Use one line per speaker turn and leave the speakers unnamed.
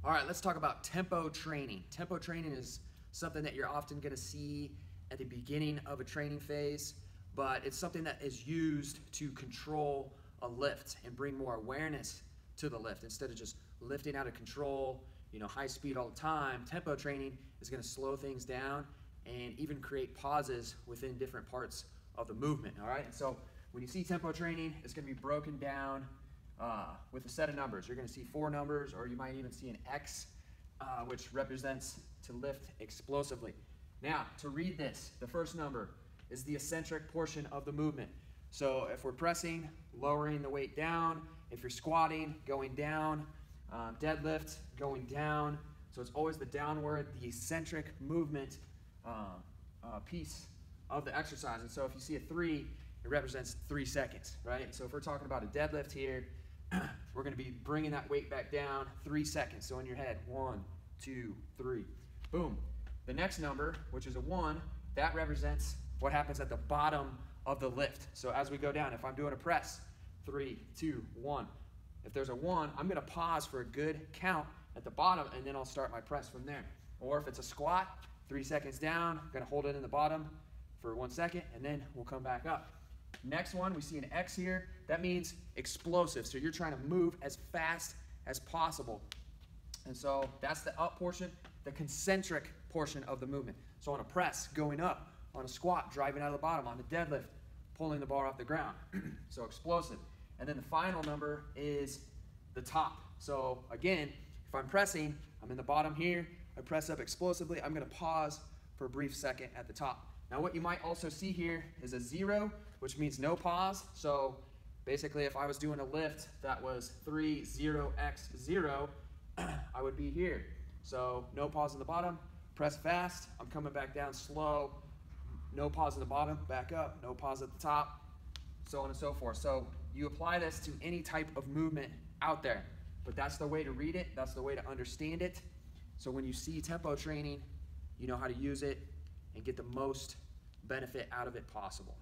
All right, let's talk about tempo training. Tempo training is something that you're often going to see at the beginning of a training phase, but it's something that is used to control a lift and bring more awareness to the lift instead of just lifting out of control, high speed all the time. Tempo training is going to slow things down and even create pauses within different parts of the movement. All right, and so when you see tempo training, it's going to be broken down with a set of numbers. You're going to see 4 numbers, or you might even see an X, which represents to lift explosively. Now, to read this, the first number is the eccentric portion of the movement. So if we're pressing, lowering the weight down. If you're squatting, going down. Deadlift, going down. So it's always the downward, the eccentric movement piece of the exercise. And so if you see a 3, it represents 3 seconds, right? So if we're talking about a deadlift here, we're going to be bringing that weight back down 3 seconds. So in your head, 1, 2, 3, boom. The next number, which is a 1, that represents what happens at the bottom of the lift. So as we go down, if I'm doing a press, 3, 2, 1. If there's a 1, I'm going to pause for a good count at the bottom, and then I'll start my press from there. Or if it's a squat, 3 seconds down, I'm going to hold it in the bottom for 1 second, and then we'll come back up. Next one, we see an X here. That means explosive. So you're trying to move as fast as possible. And so that's the up portion, the concentric portion of the movement. So on a press, going up. On a squat, driving out of the bottom. On the deadlift, pulling the bar off the ground. So explosive. And then the final number is the top. So again, if I'm pressing, I'm in the bottom here. I press up explosively. I'm going to pause for a brief second at the top. Now what you might also see here is a 0, which means no pause. So basically if I was doing a lift that was 3, 0, X, 0, I would be here. So no pause in the bottom, press fast, I'm coming back down slow, no pause in the bottom, back up, no pause at the top, so on and so forth. So you apply this to any type of movement out there, but that's the way to read it, that's the way to understand it. So when you see tempo training, you know how to use it and get the most benefit out of it possible.